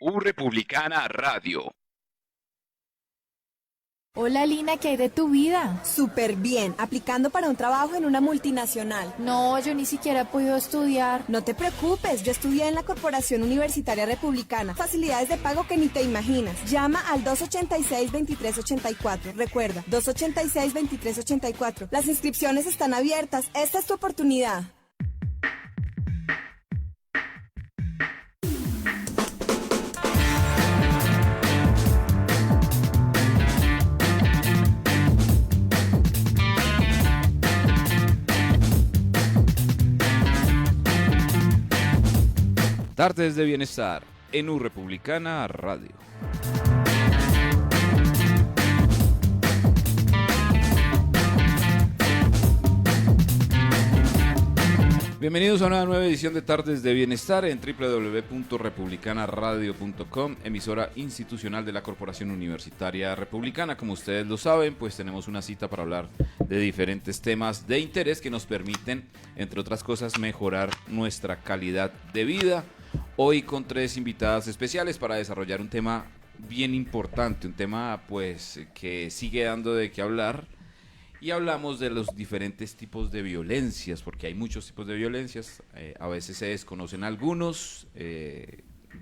U Republicana Radio. Hola Lina, ¿qué hay de tu vida? Súper bien, aplicando para un trabajo en una multinacional. No, yo ni siquiera he podido estudiar. No te preocupes, yo estudié en la Corporación Universitaria Republicana. Facilidades de pago que ni te imaginas. Llama al 286-2384. Recuerda, 286-2384. Las inscripciones están abiertas. Esta es tu oportunidad. Tardes de Bienestar en U Republicana Radio. Bienvenidos a una nueva edición de Tardes de Bienestar en www.republicanaradio.com, emisora institucional de la Corporación Universitaria Republicana. Como ustedes lo saben, pues tenemos una cita para hablar de diferentes temas de interés que nos permiten, entre otras cosas, mejorar nuestra calidad de vida. Hoy con 3 invitadas especiales para desarrollar un tema bien importante, un tema pues que sigue dando de qué hablar, y hablamos de los diferentes tipos de violencias, porque hay muchos tipos de violencias, a veces se desconocen algunos,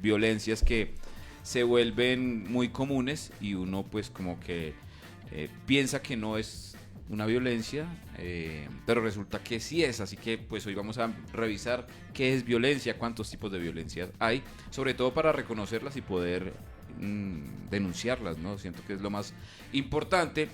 violencias que se vuelven muy comunes y uno pues como que piensa que no es una violencia, pero resulta que sí es. Así que pues hoy vamos a revisar qué es violencia, cuántos tipos de violencia hay, sobre todo para reconocerlas y poder denunciarlas, ¿no? Siento que es lo más importante.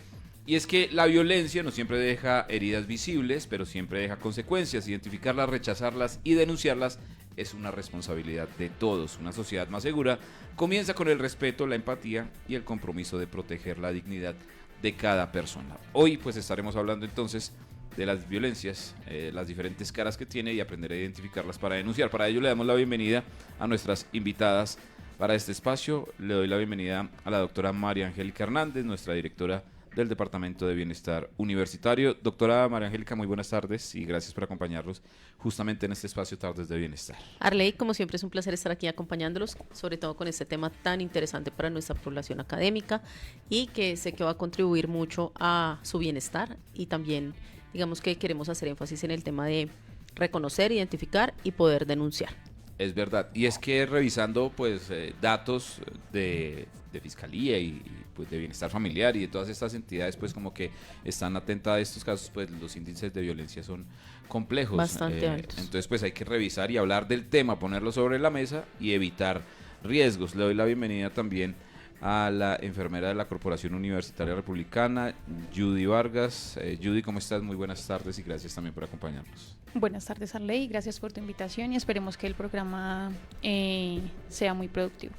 Y es que la violencia no siempre deja heridas visibles, pero siempre deja consecuencias. Identificarlas, rechazarlas y denunciarlas es una responsabilidad de todos. Una sociedad más segura comienza con el respeto, la empatía y el compromiso de proteger la dignidad de cada persona. Hoy pues estaremos hablando entonces de las violencias, las diferentes caras que tiene y aprender a identificarlas para denunciar. Para ello le damos la bienvenida a nuestras invitadas para este espacio. Le doy la bienvenida a la doctora María Angélica Hernández, nuestra directora del Departamento de Bienestar Universitario. Doctora María Angélica, muy buenas tardes y gracias por acompañarnos justamente en este espacio Tardes de Bienestar. Arley, como siempre es un placer estar aquí acompañándolos, sobre todo con este tema tan interesante para nuestra población académica y que sé que va a contribuir mucho a su bienestar, y también digamos que queremos hacer énfasis en el tema de reconocer, identificar y poder denunciar. Es verdad, y es que revisando pues datos de Fiscalía y pues de Bienestar Familiar y de todas estas entidades pues como que están atentas a estos casos, pues los índices de violencia son complejos. Bastante altos. Entonces pues hay que revisar y hablar del tema, ponerlo sobre la mesa y evitar riesgos. Le doy la bienvenida también a la enfermera de la Corporación Universitaria Republicana, Judy Vargas. Judy, ¿cómo estás? Muy buenas tardes y gracias también por acompañarnos. Buenas tardes, Arley, gracias por tu invitación y esperemos que el programa sea muy productivo.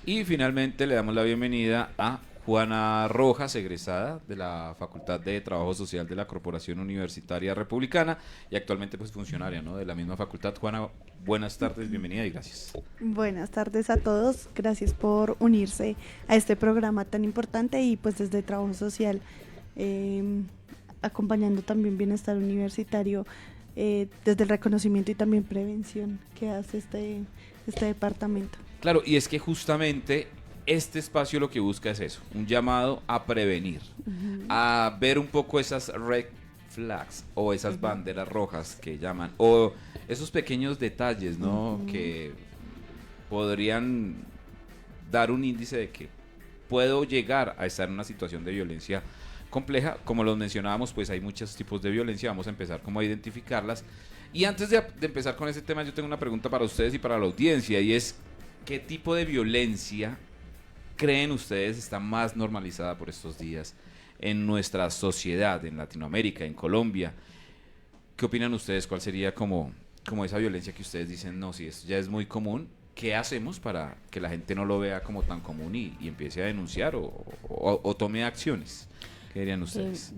Y finalmente le damos la bienvenida a Juana Rojas, egresada de la Facultad de Trabajo Social de la Corporación Universitaria Republicana y actualmente pues funcionaria, ¿no?, de la misma facultad. Juana, buenas tardes, bienvenida y gracias. Buenas tardes a todos, gracias por unirse a este programa tan importante y pues desde Trabajo Social, acompañando también Bienestar Universitario, desde el reconocimiento y también prevención que hace este departamento. Claro, y es que justamente este espacio lo que busca es eso, un llamado a prevenir, a ver un poco esas red flags o esas banderas rojas que llaman, o esos pequeños detalles, ¿no?, que podrían dar un índice de que puedo llegar a estar en una situación de violencia compleja. Como los mencionábamos, pues hay muchos tipos de violencia, vamos a empezar como a identificarlas. Y antes de empezar con ese tema, yo tengo una pregunta para ustedes y para la audiencia, y es, ¿qué tipo de violencia creen ustedes está más normalizada por estos días en nuestra sociedad, en Latinoamérica, en Colombia? ¿Qué opinan ustedes? ¿Cuál sería como esa violencia que ustedes dicen, no, si esto ya es muy común? ¿Qué hacemos para que la gente no lo vea como tan común y empiece a denunciar o tome acciones? ¿Qué dirían ustedes?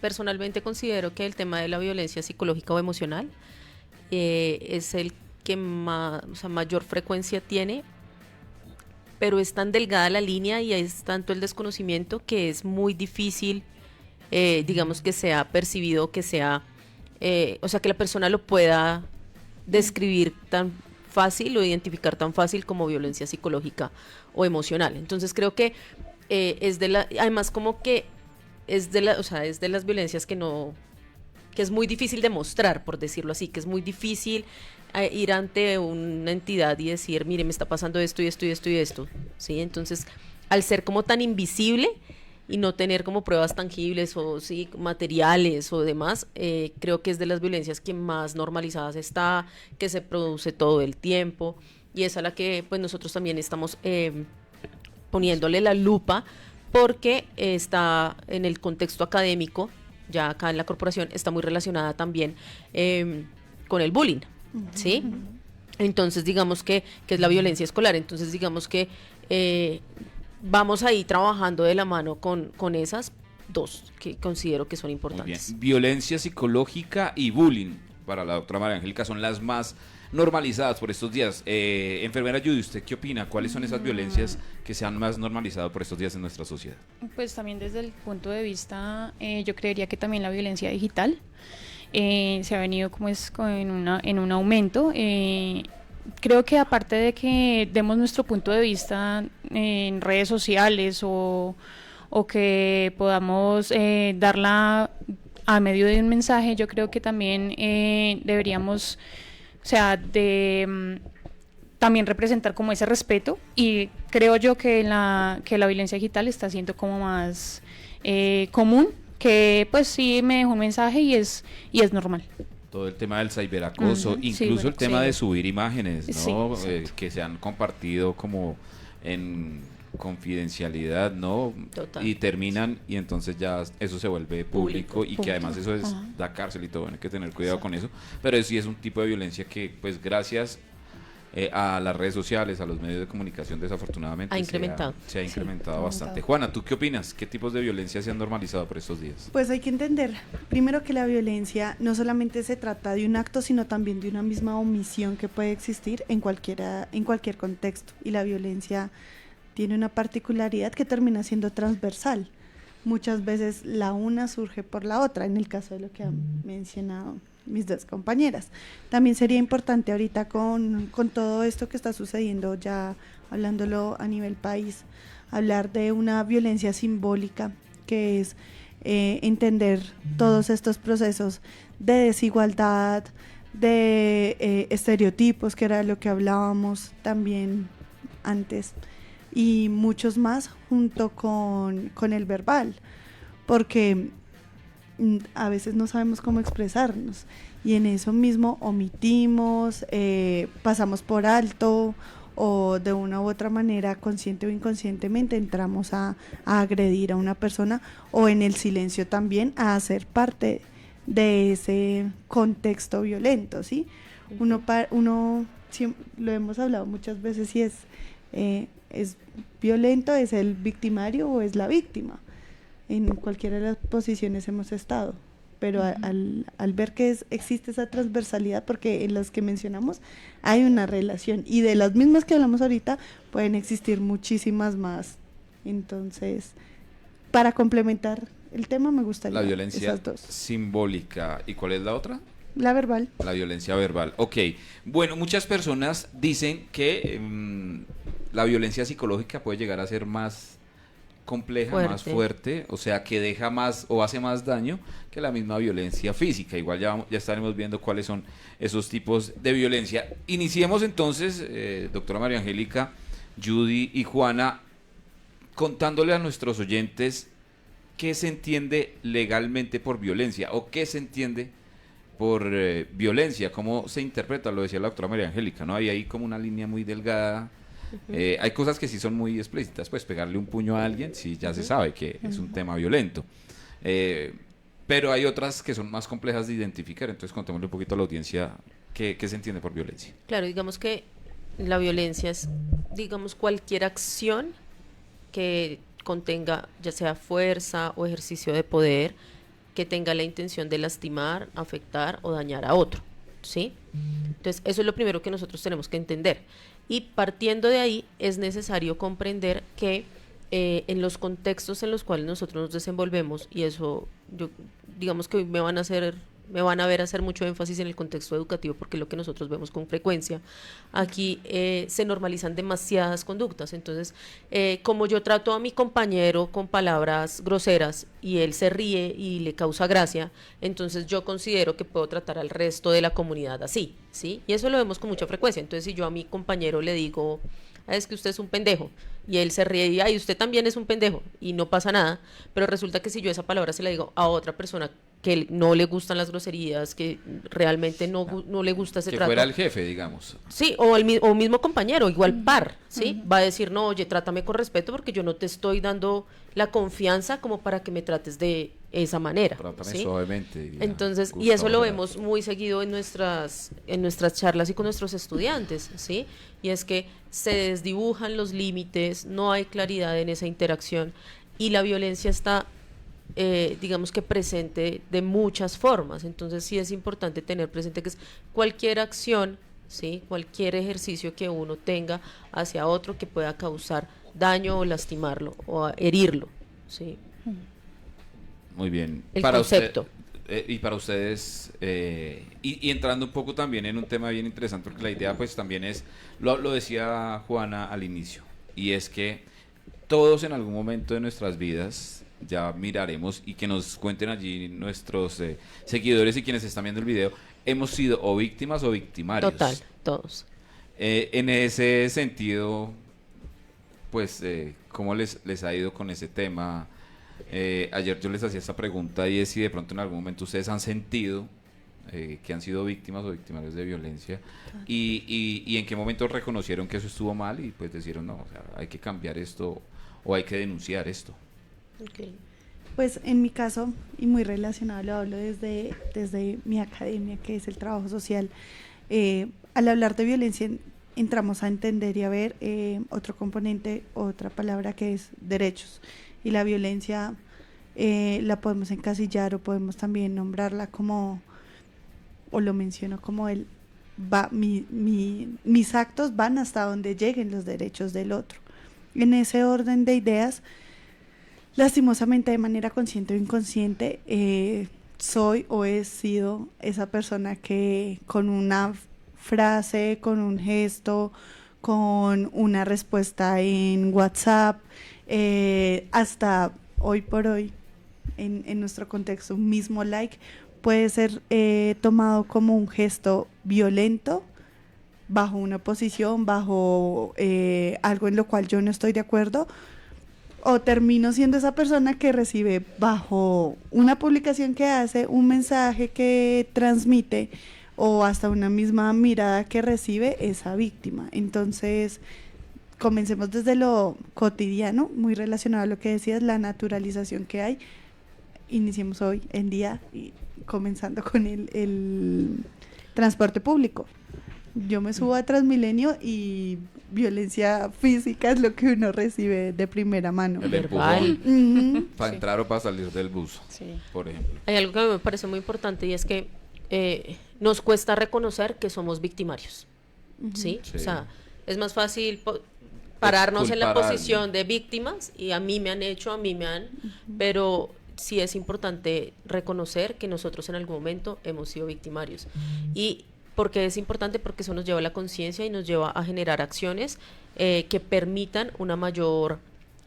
Personalmente considero que el tema de la violencia psicológica o emocional es el que mayor frecuencia tiene, pero es tan delgada la línea y es tanto el desconocimiento que es muy difícil, digamos, que sea percibido, que sea, que la persona lo pueda describir tan fácil o identificar tan fácil como violencia psicológica o emocional. Entonces creo que además como que o sea, es de las violencias que es muy difícil de mostrar, por decirlo así, que es muy difícil ir ante una entidad y decir, mire, me está pasando esto y esto y esto y esto, ¿sí? Entonces, al ser como tan invisible y no tener como pruebas tangibles o sí, materiales o demás, creo que es de las violencias que más normalizadas está, que se produce todo el tiempo, y es a la que pues nosotros también estamos poniéndole la lupa, porque está en el contexto académico, ya acá en la corporación, está muy relacionada también con el bullying, ¿sí? Entonces, digamos que es la violencia escolar. Entonces, digamos que vamos ahí trabajando de la mano con esas dos que considero que son importantes. Muy bien. Violencia psicológica y bullying, para la doctora María Angélica, son las más normalizadas por estos días. Enfermera Judy, ¿usted qué opina? ¿Cuáles son esas violencias que se han más normalizado por estos días en nuestra sociedad? Pues también desde el punto de vista, yo creería que también la violencia digital se ha venido como en un aumento. Creo que aparte de que demos nuestro punto de vista en redes sociales o que podamos darla a medio de un mensaje, yo creo que también deberíamos, o sea, también representar como ese respeto, y creo yo que la violencia digital está siendo como más común, que pues sí me dejó un mensaje y es normal. Todo el tema del ciberacoso, incluso el tema de subir imágenes, ¿no? Sí, Que se han compartido como en confidencialidad, ¿no? Total. Y terminan y entonces ya eso se vuelve público y que además eso Ajá. da cárcel y todo, hay que tener cuidado con eso, pero sí es un tipo de violencia que pues gracias a las redes sociales, a los medios de comunicación, desafortunadamente Ha incrementado. se ha incrementado ha bastante. aumentado. Juana, ¿tú qué opinas? ¿Qué tipos de violencia se han normalizado por estos días? Pues hay que entender, primero, que la violencia no solamente se trata de un acto, sino también de una misma omisión que puede existir en cualquier contexto. Y la violencia tiene una particularidad que termina siendo transversal. Muchas veces la una surge por la otra, en el caso de lo que han mencionado mis dos compañeras. También sería importante ahorita con todo esto que está sucediendo, ya hablándolo a nivel país, hablar de una violencia simbólica, que es entender todos estos procesos de desigualdad, de estereotipos, que era lo que hablábamos también antes, y muchos más junto con el verbal, porque a veces no sabemos cómo expresarnos y en eso mismo omitimos, pasamos por alto o de una u otra manera, consciente o inconscientemente, entramos a agredir a una persona, o en el silencio también a hacer parte de ese contexto violento, ¿sí? Uno lo hemos hablado muchas veces, y es violento, es el victimario o es la víctima. En cualquiera de las posiciones hemos estado, pero al ver que existe esa transversalidad, porque en las que mencionamos hay una relación, y de las mismas que hablamos ahorita pueden existir muchísimas más. Entonces, para complementar el tema, me gustaría La violencia esas dos. simbólica. ¿Y cuál es la otra? La verbal. La violencia verbal. Ok. Bueno, muchas personas dicen que la violencia psicológica puede llegar a ser más compleja, más fuerte, o sea, que deja más o hace más daño que la misma violencia física. Igual ya estaremos viendo cuáles son esos tipos de violencia. Iniciemos entonces, doctora María Angélica, Judy y Juana, contándole a nuestros oyentes qué se entiende legalmente por violencia, o qué se entiende por violencia, cómo se interpreta, lo decía la doctora María Angélica, ¿no? Hay ahí como una línea muy delgada. Hay cosas que sí son muy explícitas, pues pegarle un puño a alguien, sí, ya se sabe que es un tema violento, pero hay otras que son más complejas de identificar. Entonces contémosle un poquito a la audiencia qué se entiende por violencia. Claro, digamos que la violencia es, digamos, cualquier acción que contenga ya sea fuerza o ejercicio de poder, que tenga la intención de lastimar, afectar o dañar a otro, ¿sí? Entonces, eso es lo primero que nosotros tenemos que entender. Y partiendo de ahí, es necesario comprender que en los contextos en los cuales nosotros nos desenvolvemos, y eso, digamos que hoy me van a hacer me van a ver hacer mucho énfasis en el contexto educativo porque es lo que nosotros vemos con frecuencia. Aquí se normalizan demasiadas conductas, entonces como yo trato a mi compañero con palabras groseras y él se ríe y le causa gracia, entonces yo considero que puedo tratar al resto de la comunidad así, ¿sí? Y eso lo vemos con mucha frecuencia. Entonces si yo a mi compañero le digo, es que usted es un pendejo, y él se ríe y, ay, usted también es un pendejo, y no pasa nada, pero resulta que si yo esa palabra se la digo a otra persona que no le gustan las groserías, que realmente no le gusta ese Que trato. fuera el jefe, digamos. Sí, o mismo compañero, igual par, ¿sí? Va a decir, no, oye, trátame con respeto porque yo no te estoy dando la confianza como para que me trates de esa manera. Trátame ¿sí? suavemente, diría Entonces, y Gustavo eso lo Cerati. vemos muy seguido en nuestras charlas y con nuestros estudiantes, ¿sí? Y es que se desdibujan los límites, no hay claridad en esa interacción y la violencia está digamos que presente de muchas formas. Entonces sí es importante tener presente que es cualquier acción, ¿sí? Cualquier ejercicio que uno tenga hacia otro que pueda causar daño o lastimarlo o herirlo, ¿sí? Muy bien. El para concepto. Y para ustedes, y entrando un poco también en un tema bien interesante, porque la idea pues también es, lo decía Juana al inicio, y es que todos en algún momento de nuestras vidas, ya miraremos y que nos cuenten allí nuestros seguidores y quienes están viendo el video, hemos sido o víctimas o victimarios. Total, todos. En ese sentido, pues, ¿cómo les ha ido con ese tema? Ayer yo les hacía esta pregunta y es si de pronto en algún momento ustedes han sentido que han sido víctimas o victimarios de violencia y en qué momento reconocieron que eso estuvo mal y pues decidieron, no, o sea, hay que cambiar esto o hay que denunciar esto. Okay. Pues en mi caso, y muy relacionado, lo hablo desde mi academia, que es el trabajo social. Al hablar de violencia entramos a entender y a ver otro componente, otra palabra que es derechos. Y la violencia la podemos encasillar o podemos también nombrarla como, o lo menciono como mis actos van hasta donde lleguen los derechos del otro. En ese orden de ideas, lastimosamente de manera consciente o inconsciente, soy o he sido esa persona que con una frase, con un gesto, con una respuesta en WhatsApp, hasta hoy por hoy, en nuestro contexto, un mismo like puede ser tomado como un gesto violento bajo una posición, bajo algo en lo cual yo no estoy de acuerdo, o termino siendo esa persona que recibe bajo una publicación que hace, un mensaje que transmite o hasta una misma mirada que recibe esa víctima. Entonces, comencemos desde lo cotidiano, muy relacionado a lo que decías, la naturalización que hay. Iniciemos hoy en día, y comenzando con el transporte público. Yo me subo a Transmilenio y violencia física es lo que uno recibe de primera mano. El Verbal. empujón para entrar o para salir del bus, por ejemplo. Hay algo que a mí me parece muy importante y es que nos cuesta reconocer que somos victimarios, ¿sí? Sí. O sea, es más fácil pararnos en la Culpar a posición de víctimas y a mí me han hecho, a mí me han, pero sí es importante reconocer que nosotros en algún momento hemos sido victimarios. Y ¿por qué es importante? Porque eso nos lleva a la conciencia y nos lleva a generar acciones que permitan un mayor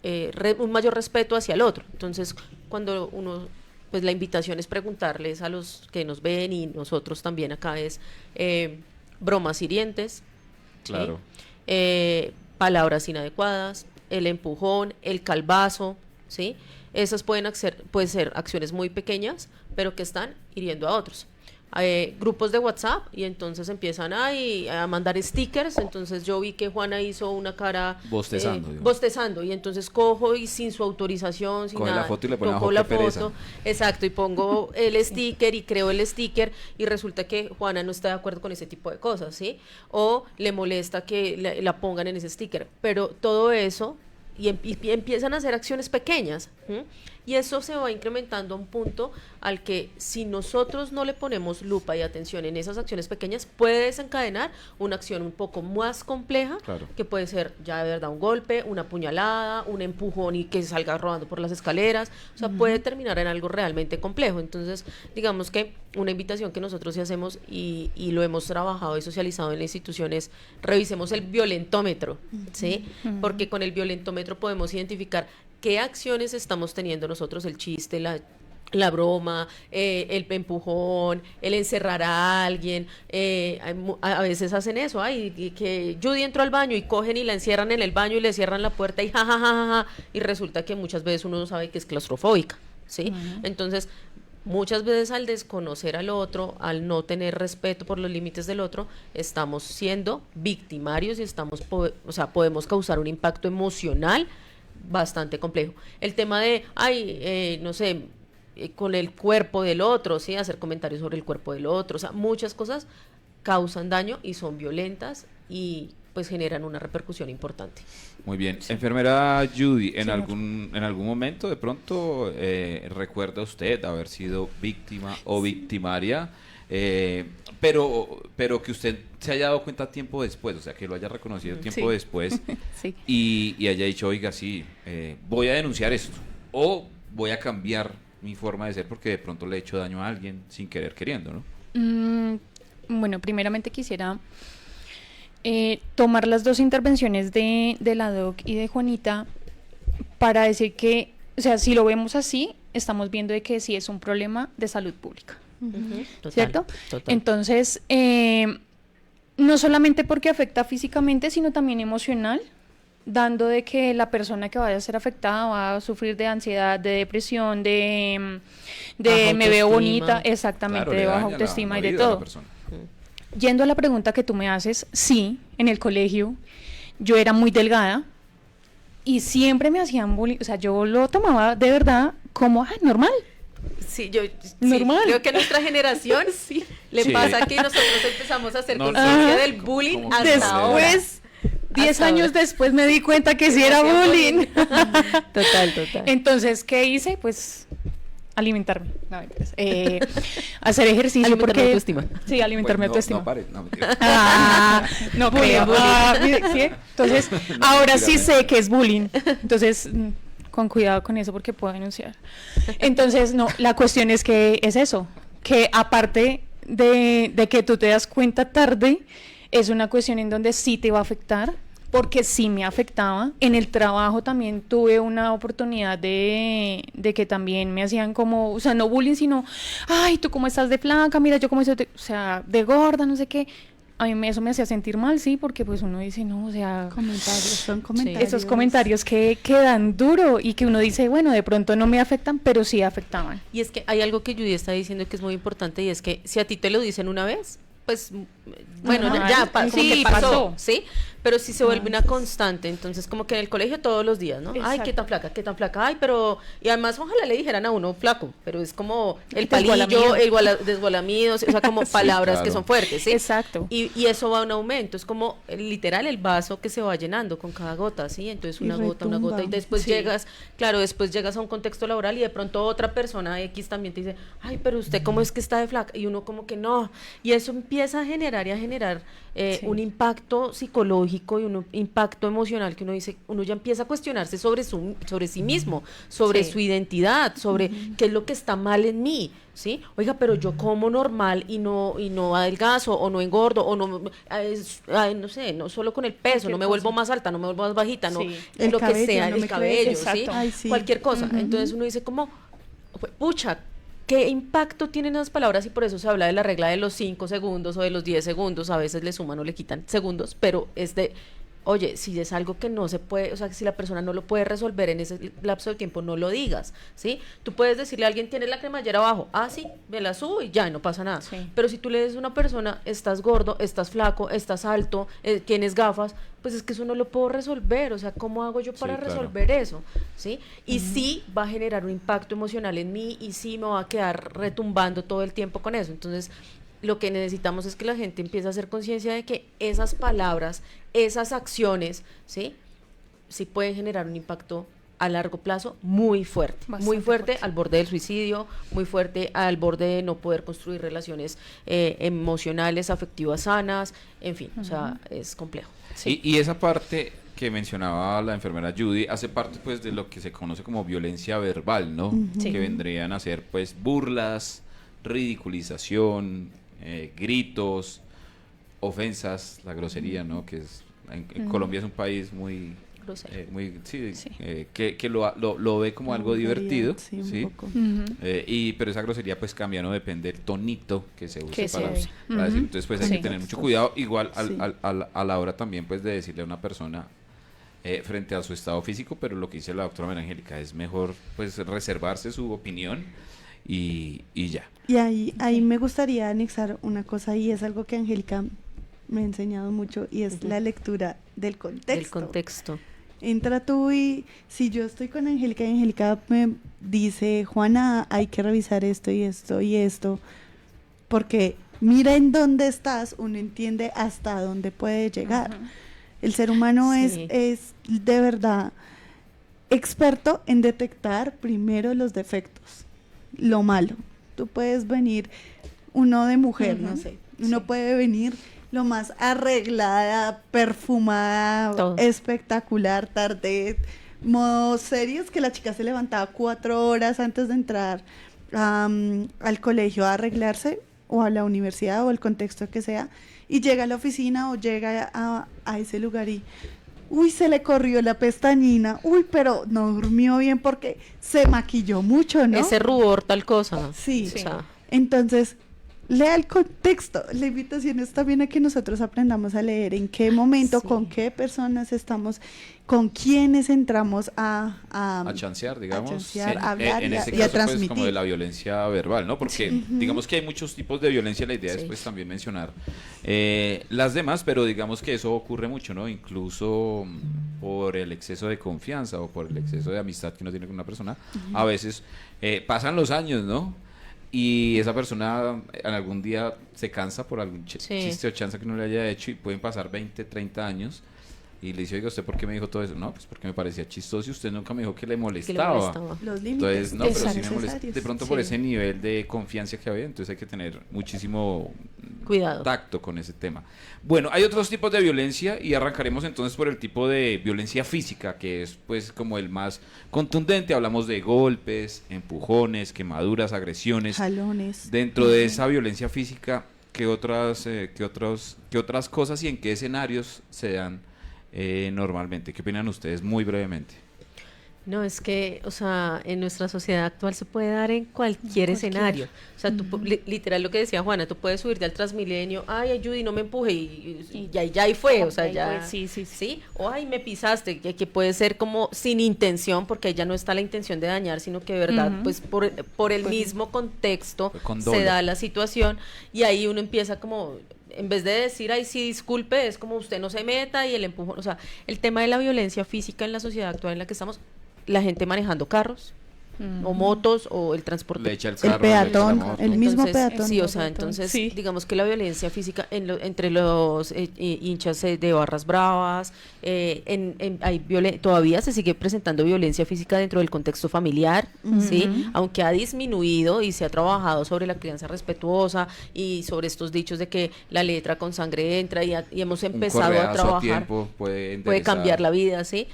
respeto hacia el otro. Entonces, cuando uno, pues la invitación es preguntarles a los que nos ven y nosotros también acá es bromas hirientes, Claro. ¿sí? Palabras inadecuadas, el empujón, el calvazo, ¿sí? Esas pueden ser acciones muy pequeñas, pero que están hiriendo a otros. Grupos de WhatsApp y entonces empiezan a mandar stickers. Entonces yo vi que Juana hizo una cara bostezando y entonces cojo y sin su autorización, sin Coge nada, la foto y le pone cojo abajo, la "Qué pereza". foto, exacto, y pongo el sticker y creo el sticker y resulta que Juana no está de acuerdo con ese tipo de cosas, ¿sí? O le molesta que la pongan en ese sticker, pero todo eso y empiezan a hacer acciones pequeñas, ¿sí? Y eso se va incrementando a un punto al que si nosotros no le ponemos lupa y atención en esas acciones pequeñas, puede desencadenar una acción un poco más compleja, Claro. que puede ser ya de verdad un golpe, una puñalada, un empujón y que salga rodando por las escaleras, o sea, puede terminar en algo realmente complejo. Entonces, digamos que una invitación que nosotros sí hacemos y lo hemos trabajado y socializado en la institución es revisemos el violentómetro, ¿sí? Porque con el violentómetro podemos identificar qué acciones estamos teniendo nosotros, el chiste, la broma, el empujón, el encerrar a alguien. A veces hacen eso, y que Judy entró al baño y cogen y la encierran en el baño y le cierran la puerta y jajajaja, y resulta que muchas veces uno no sabe que es claustrofóbica, ¿sí? Entonces, muchas veces al desconocer al otro, al no tener respeto por los límites del otro, estamos siendo victimarios y podemos causar un impacto emocional bastante complejo. El tema de, no sé, con el cuerpo del otro, ¿sí? Hacer comentarios sobre el cuerpo del otro, o sea, muchas cosas causan daño y son violentas y pues generan una repercusión importante. Muy bien. Enfermera Judy, en Señor. algún momento de pronto recuerda usted haber sido víctima o victimaria, pero que usted se haya dado cuenta tiempo después, o sea, que lo haya reconocido tiempo Sí. después Sí. y haya dicho, oiga, sí, voy a denunciar esto o voy a cambiar mi forma de ser porque de pronto le he hecho daño a alguien sin querer queriendo, ¿no? Bueno, primeramente quisiera tomar las dos intervenciones de la doc y de Juanita para decir que, o sea, si lo vemos así, estamos viendo de que sí es un problema de salud pública, Total, ¿cierto? total. Entonces, no solamente porque afecta físicamente, sino también emocional, dando de que la persona que vaya a ser afectada va a sufrir de ansiedad, de depresión, de Baja me veo autoestima. bonita, exactamente, Claro, le de baja daña la autoestima y de vida a la todo. persona. Yendo a la pregunta que tú me haces, sí, en el colegio yo era muy delgada y siempre me hacían bullying, o sea, yo lo tomaba de verdad como normal. Sí, yo Normal. creo que a nuestra generación le Sí. pasa que nosotros empezamos a hacer No, conciencia no. del bullying Como hasta que ahora. Después, 10 Hasta años ahora. después me di cuenta que sí era hacían bullying. Total, total. Entonces, ¿qué hice? Pues alimentarme, no, mentiras. Hacer ejercicio Alimentar la porque autoestima. sí, alimentarme Bueno, autoestima. no pare, no, mentira. No Bullying, creo. bullying. ¿Sí? Entonces, No, ahora mentira, sí no. sé que es bullying. Entonces, con cuidado con eso porque puedo denunciar. Entonces, no, la cuestión es que es eso, que aparte de que tú te das cuenta tarde, es una cuestión en donde sí te va a afectar, porque sí me afectaba. En el trabajo también tuve una oportunidad de que también me hacían como, o sea, no bullying, sino, ay, tú cómo estás de flaca, mira yo cómo estoy, o sea, de gorda, no sé qué. A mí eso me hacía sentir mal, sí, porque pues uno dice, no, o sea, Son comentarios. esos comentarios que dan duro y que uno dice, bueno, de pronto no me afectan, pero sí afectaban. Y es que hay algo que Judy está diciendo que es muy importante y es que si a ti te lo dicen una vez, pues bueno, Ajá, ya como sí, que pasó, pasó. ¿sí? Pero si se vuelve una constante, entonces como que en el colegio todos los días, ¿no? Ay, qué tan flaca, ay, pero... Y además ojalá le dijeran a uno flaco, pero es como el palillo, Desgualamido. el desgualamido, o sea, como palabras que claro. son fuertes, ¿sí? Exacto. Y eso va a un aumento, es como literal el vaso que se va llenando con cada gota, ¿sí? Entonces Y una gota, retumba. y después Sí. después llegas a un contexto laboral y de pronto otra persona X también te dice, ay, pero usted cómo es que está de flaca, y uno como que no, y eso empieza a generar Sí. un impacto psicológico y un impacto emocional que uno dice, uno ya empieza a cuestionarse sobre sí mismo, sobre Sí. su identidad, sobre qué es lo que está mal en mí, ¿sí? Oiga, pero yo como normal y no adelgazo o no engordo o no, no sé, no solo con el peso, Cualquier no me vuelvo cosa. más alta, no me vuelvo más bajita, no, Sí. El lo que cabello, sea, no el me cabello, crece. ¿sí? Exacto. Ay, sí. Cualquier cosa. Ujú. Entonces uno dice como, pucha, ¿qué impacto tienen esas palabras? Y por eso se habla de la regla de los 5 segundos o de los 10 segundos, a veces le suman o le quitan segundos, pero es de, oye, si es algo que no se puede, o sea, si la persona no lo puede resolver en ese lapso de tiempo, no lo digas, ¿sí? Tú puedes decirle a alguien, tienes la cremallera abajo, sí, me la subo y ya, no pasa nada. Sí. Pero si tú le dices a una persona, estás gordo, estás flaco, estás alto, tienes gafas, pues es que eso no lo puedo resolver, o sea, ¿cómo hago yo para Sí, claro. resolver eso? ¿Sí? Y sí va a generar un impacto emocional en mí y sí me va a quedar retumbando todo el tiempo con eso. Entonces, lo que necesitamos es que la gente empiece a hacer conciencia de que esas palabras, esas acciones, ¿sí? Sí pueden generar un impacto a largo plazo muy fuerte, muy Bastante fuerte, fuerte. al borde del suicidio, muy fuerte al borde de no poder construir relaciones emocionales, afectivas sanas, en fin, o sea, es complejo. Y esa parte que mencionaba la enfermera Judy hace parte pues de lo que se conoce como violencia verbal, ¿no? Sí. Que vendrían a ser pues burlas, ridiculización, gritos, ofensas, la grosería, ¿no? Que es en Colombia es un país muy Grosero. sí, Sí. que lo ve como algo divertido, Sí, un ¿sí? poco. Pero esa grosería pues cambia, ¿no? Depende del tonito que se use Que se para, use. para decir. Ujú. Entonces pues hay Sí. que tener mucho cuidado, igual Sí. a la hora también pues de decirle a una persona frente a su estado físico, pero lo que dice la doctora María Angélica es mejor pues reservarse su opinión y ya. Y ahí me gustaría anexar una cosa y es algo que Angélica me ha enseñado mucho y es la lectura del contexto. El contexto. Entra tú y si yo estoy con Angélica y Angélica me dice, Juana, hay que revisar esto y esto y esto, porque mira en dónde estás, uno entiende hasta dónde puede llegar. El ser humano Sí. es de verdad experto en detectar primero los defectos, lo malo. Tú puedes venir, uno de mujer, no sé, uno Sí. puede venir lo más arreglada, perfumada, Todo. espectacular, tarde, modos serios, que la chica se levantaba 4 horas antes de entrar al colegio a arreglarse, o a la universidad, o el contexto que sea, y llega a la oficina o llega a ese lugar y, uy, se le corrió la pestañina, uy, pero no durmió bien porque se maquilló mucho, ¿no? Ese rubor, tal cosa. Sí. O sea, Entonces, lea el contexto. La invitación es también a que nosotros aprendamos a leer en qué momento, Sí. con qué personas estamos, con quiénes entramos a Chancear, digamos. chancear, a hablar en y a- ese y a caso, pues, como transmitir. de la violencia verbal, ¿no? Porque digamos que hay muchos tipos de violencia, la idea es Sí. pues también mencionar las demás, pero digamos que eso ocurre mucho, ¿no? Incluso por el exceso de confianza o por el exceso de amistad que uno tiene con una persona, a veces pasan los años, ¿no? Y esa persona en algún día se cansa por algún Sí. chiste o chance que uno le haya hecho y pueden pasar 20, 30 años. Y le dice, oiga, ¿usted por qué me dijo todo eso? No, pues porque me parecía chistoso y usted nunca me dijo que le que le molestaba. molestaba. Los límites Entonces, no, pero son sí me molesta. necesarios. De pronto por Sí. ese nivel de confianza que había, entonces hay que tener muchísimo Cuidado. tacto con ese tema. Bueno, hay otros tipos de violencia y arrancaremos entonces por el tipo de violencia física, que es pues como el más contundente. Hablamos de golpes, empujones, quemaduras, agresiones. Jalones. Dentro de esa violencia física, ¿qué otras cosas y en qué escenarios se dan normalmente? ¿Qué opinan ustedes muy brevemente? No, es que, o sea, en nuestra sociedad actual se puede dar en cualquier escenario. O sea, tú, literal lo que decía Juana, tú puedes subirte al Transmilenio, ay, Judy, no me empuje, y ya ahí fue, o sea, Ahí ya. fue, sí, sí, sí. ¿Sí? O ay, me pisaste, que puede ser como sin intención, porque ahí ya no está la intención de dañar, sino que de verdad, Ujú. pues por el mismo contexto Fue con se dolo. da la situación, y ahí uno empieza como, en vez de decir, ay, sí, disculpe, es como usted no se meta y el empujón. O sea, el tema de la violencia física en la sociedad actual en la que estamos, la gente manejando carros o motos o el transporte. Le echa el El carro, le echa la peatón, moto. el mismo Entonces, peatón. sí, o sea, peatón, entonces sí. digamos que la violencia física entre los hinchas de barras bravas, todavía se sigue presentando violencia física dentro del contexto familiar, ¿sí? Aunque ha disminuido y se ha trabajado sobre la crianza respetuosa y sobre estos dichos de que la letra con sangre entra y hemos Un empezado a correazo trabajar. tiempo puede Puede enderezar. cambiar la vida, ¿sí?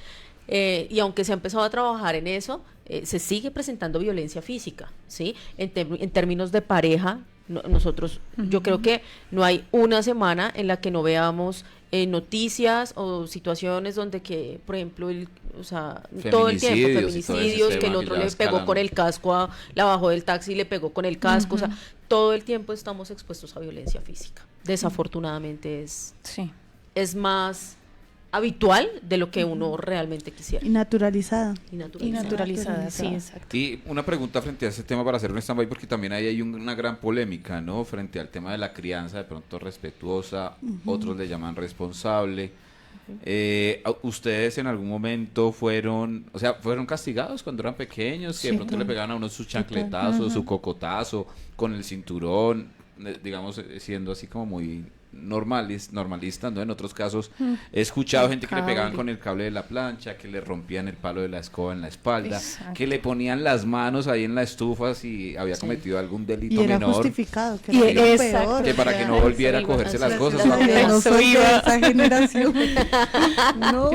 Y aunque se ha empezado a trabajar en eso, se sigue presentando violencia física, ¿sí? En términos de pareja, nosotros, yo creo que no hay una semana en la que no veamos noticias o situaciones donde que, por ejemplo, o sea, todo el tiempo, Feminicidios y todo ese feminicidios, que el tema otro que ya le pegó escalan. con el casco, la bajó del taxi y le pegó con el casco, o sea, todo el tiempo estamos expuestos a violencia física. Desafortunadamente Sí. es más habitual de lo que uno realmente quisiera. Y naturalizada. Y Y naturalizado. naturalizada, sí, Naturalizada. exacto. Y una pregunta frente a ese tema para hacer un stand-by, porque también ahí hay una gran polémica, ¿no? Frente al tema de la crianza, de pronto respetuosa, otros le llaman responsable. ¿Ustedes en algún momento fueron castigados cuando eran pequeños? Que de Sí, pronto le claro. pegaban a uno su chancletazo, su cocotazo, con el cinturón, digamos, siendo así como muy normalistas, ¿no? En otros casos he escuchado gente que le pegaban cable. con el cable de la plancha, que le rompían el palo de la escoba en la espalda, Exacto. que le ponían las manos ahí en la estufa si había cometido algún delito Y era menor, justificado, que Y era lo exacto. peor, que o para sea, que no volviera a eso iba, cogerse las eso cosas. iba. ¿no? yo no Eso soy de iba. esa generación. No.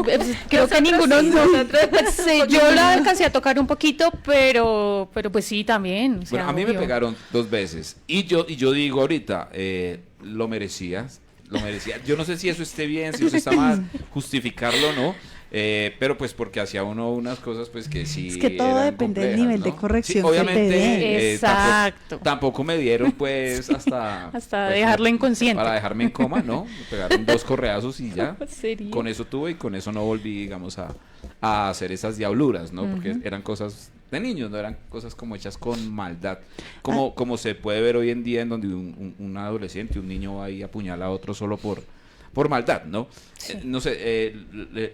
Creo que ninguno sí, no. nosotros Sí, yo la alcancé a tocar un poquito, pero pues sí, también. O sea, Bueno, a mí me obvio. pegaron 2 veces y yo digo ahorita, lo merecía. Yo no sé si eso esté bien, si eso está mal, justificarlo o no, pero pues porque hacía uno unas cosas pues que sí Es que todo eran depende del complejas, nivel de ¿no? corrección Sí, que te obviamente, den. Exacto. tampoco me dieron pues hasta Hasta pues, dejarlo inconsciente. para dejarme en coma, ¿no? Me pegaron 2 correazos y ya. ¿Sería? Con eso tuve y con eso no volví, digamos, a hacer esas diabluras, ¿no? Porque eran cosas de niños, no eran cosas como hechas con maldad, como se puede ver hoy en día en donde un adolescente, un niño va y apuñala a otro solo por maldad, ¿no? No sé,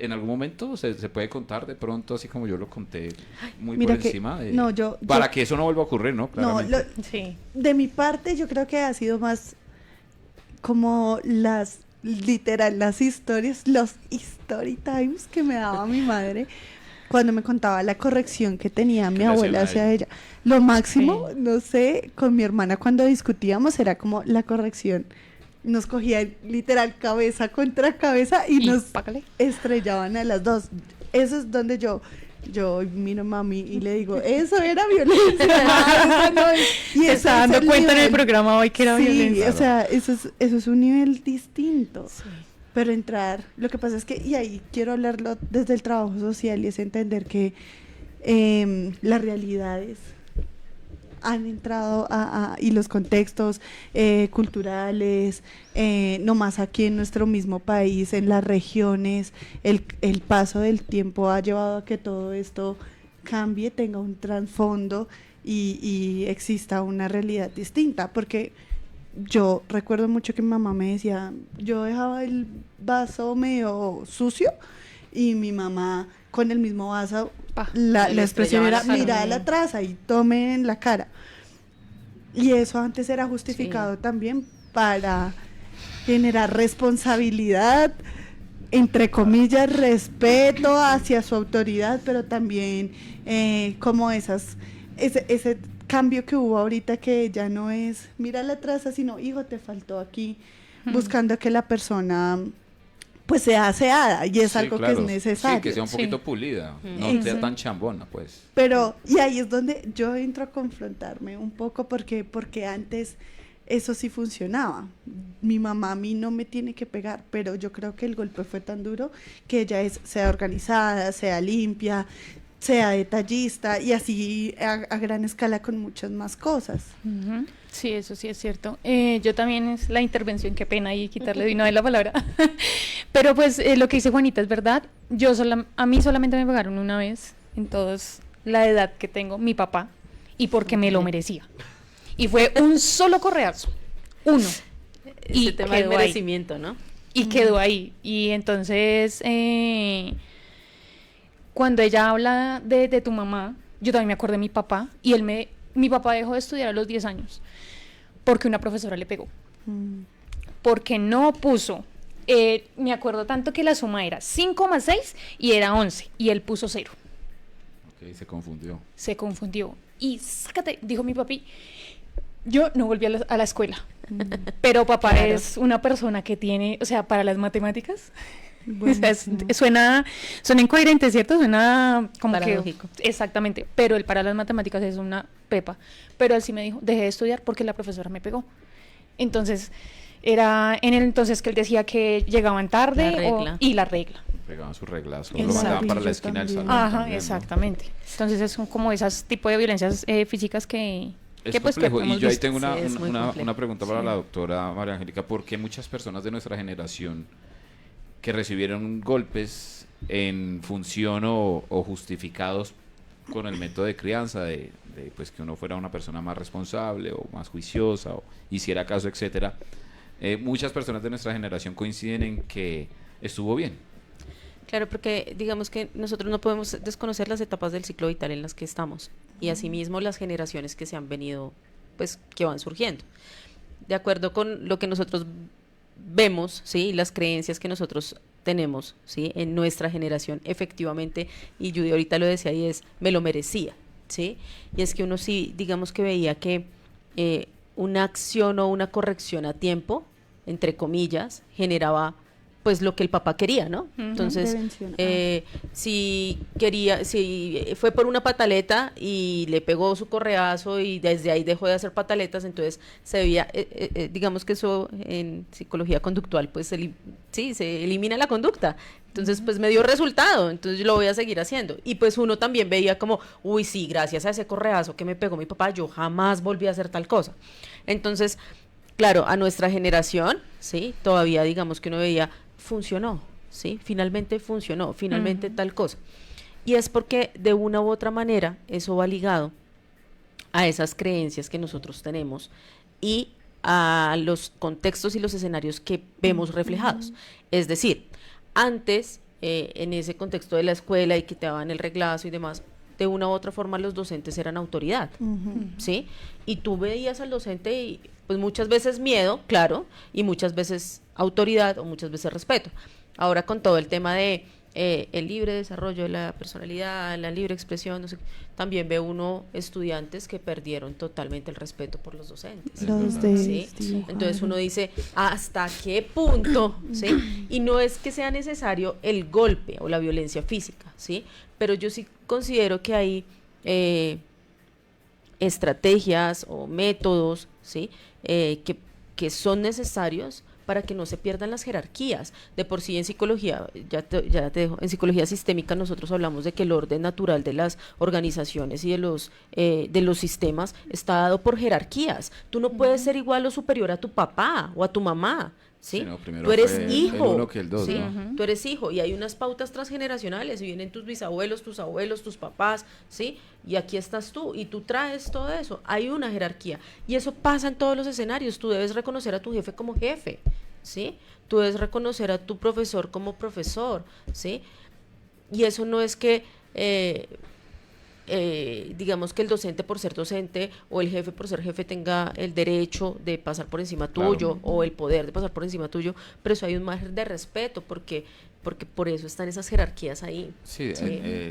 en algún momento se puede contar de pronto, así como yo lo conté, muy Mira por que- encima, no, yo- para que eso no vuelva a ocurrir, ¿no? No, Claramente. Sí. de mi parte yo creo que ha sido más como las historias, los story times que me daba mi madre cuando me contaba la corrección que tenía mi le hacían abuela a hacia ella. ella. Lo máximo, Sí. no sé, con mi hermana cuando discutíamos era como la corrección. Nos cogían literal cabeza contra cabeza y nos págale. estrellaban a las dos. Eso es donde yo miro a mami y le digo, eso era violencia. Eso no es". Y Se ese está es dando el cuenta en el nivel. programa hoy que era Sí, violencia. o sea, eso es un nivel distinto. Pero lo que pasa es que, y ahí quiero hablarlo desde el trabajo social, y es entender que las realidades han entrado y los contextos culturales, no más aquí en nuestro mismo país, en las regiones, el paso del tiempo ha llevado a que todo esto cambie, tenga un trasfondo y exista una realidad distinta, porque yo recuerdo mucho que mi mamá me decía, yo dejaba el vaso medio sucio y mi mamá con el mismo vaso, la le expresión era, estrellaba la cara. mira la traza y tome en la cara. Y eso antes era justificado también para generar responsabilidad, entre comillas, respeto hacia su autoridad, pero también como ese cambio que hubo ahorita, que ya no es mira la traza, sino hijo, te faltó aquí, buscando que la persona pues sea aseada, y es Sí, algo claro. que es necesario. Sí, que sea un Sí. poquito pulida, no Exacto. sea tan chambona, pues. Pero, y ahí es donde yo entro a confrontarme un poco, porque antes eso sí funcionaba. Mi mamá a mí no me tiene que pegar, pero yo creo que el golpe fue tan duro que ella sea organizada, sea limpia, sea detallista, y así a gran escala con muchas más cosas. Ujú. Sí, eso sí es cierto. Yo también es la intervención, qué pena y quitarle de una vez la palabra. Pero pues lo que dice Juanita es verdad. A mí solamente me pegaron una vez en toda la edad que tengo, mi papá, y porque me lo merecía. Y fue un solo correazo, uno. Y Y tema del quedó ahí. merecimiento, ¿no? Y quedó ahí. Y entonces, cuando ella habla de tu mamá, yo también me acuerdo de mi papá, y mi papá dejó de estudiar a los 10 años porque una profesora le pegó, porque no puso, me acuerdo tanto que la suma era 5 más 6 y era 11, y él puso 0, Ok, se confundió. se confundió, y sácate, dijo mi papi, yo no volví a la escuela, pero papá Claro. es una persona que tiene, o sea, para las matemáticas, o sea, Buenísimo. suena incoherente, ¿cierto? Suena como Paradójico. que... Exactamente, pero él para las matemáticas es una pepa. Pero él sí me dijo, dejé de estudiar porque la profesora me pegó. Entonces, era en el entonces que él decía que llegaban tarde La regla. y la regla. Pegaban su reglazo, El lo mandaban para la ladrillo esquina del también. salón. Ajá, también, ¿no? exactamente. Entonces, son como esas tipos de violencias físicas que Es pues que complejo. Y hemos yo ahí visto. tengo Sí, es muy complejo. una pregunta para Sí. la doctora María Angélica. ¿Por qué muchas personas de nuestra generación que recibieron golpes en función o justificados con el método de crianza, de pues que uno fuera una persona más responsable o más juiciosa o hiciera caso, etcétera, muchas personas de nuestra generación coinciden en que estuvo bien? Claro, porque digamos que nosotros no podemos desconocer las etapas del ciclo vital en las que estamos y asimismo las generaciones que se han venido, pues que van surgiendo. De acuerdo con lo que nosotros vemos, ¿sí? Las creencias que nosotros tenemos, ¿sí? En nuestra generación, efectivamente, y Judy ahorita lo decía, y es, me lo merecía, ¿sí? Y es que uno sí, digamos que veía que una acción o una corrección a tiempo, entre comillas, generaba pues lo que el papá quería, ¿no? Entonces, Prevención. si fue por una pataleta y le pegó su correazo y desde ahí dejó de hacer pataletas, entonces se veía, digamos que eso en psicología conductual, pues sí, se elimina la conducta. Entonces, pues me dio resultado, entonces yo lo voy a seguir haciendo. Y pues uno también veía como, uy, sí, gracias a ese correazo que me pegó mi papá, yo jamás volví a hacer tal cosa. Entonces, claro, a nuestra generación, sí, todavía digamos que uno veía, funcionó, sí, finalmente funcionó, finalmente tal cosa. Y es porque de una u otra manera eso va ligado a esas creencias que nosotros tenemos y a los contextos y los escenarios que vemos reflejados. Es decir, antes, en ese contexto de la escuela y que te daban el reglazo y demás, de una u otra forma los docentes eran autoridad, ¿sí? Y tú veías al docente y pues muchas veces miedo, claro, y muchas veces autoridad o muchas veces respeto. Ahora con todo el tema de el libre desarrollo de la personalidad, la libre expresión, no sé, también ve uno estudiantes que perdieron totalmente el respeto por los docentes. ¿Sí? Entonces uno dice, ¿hasta qué punto? ¿Sí? Y no es que sea necesario el golpe o la violencia física, ¿sí? Pero yo sí considero que hay estrategias o métodos, ¿sí? Que son necesarios para que no se pierdan las jerarquías. De por sí en psicología, ya te dejo, en psicología sistémica nosotros hablamos de que el orden natural de las organizaciones y de los sistemas está dado por jerarquías. Tú no puedes ser igual o superior a tu papá o a tu mamá, ¿sí? No, tú eres hijo, el uno que el dos, ¿sí? ¿no? Tú eres hijo y hay unas pautas transgeneracionales y vienen tus bisabuelos, tus abuelos, tus papás, ¿sí? Y aquí estás tú y tú traes todo eso. Hay una jerarquía y eso pasa en todos los escenarios. Tú debes reconocer a tu jefe como jefe, ¿sí? Tú debes reconocer a tu profesor como profesor, ¿sí? Y eso no es que digamos que el docente por ser docente o el jefe por ser jefe tenga el derecho de pasar por encima tuyo, claro, o el poder de pasar por encima tuyo, pero eso hay un margen de respeto porque por eso están esas jerarquías ahí. Sí,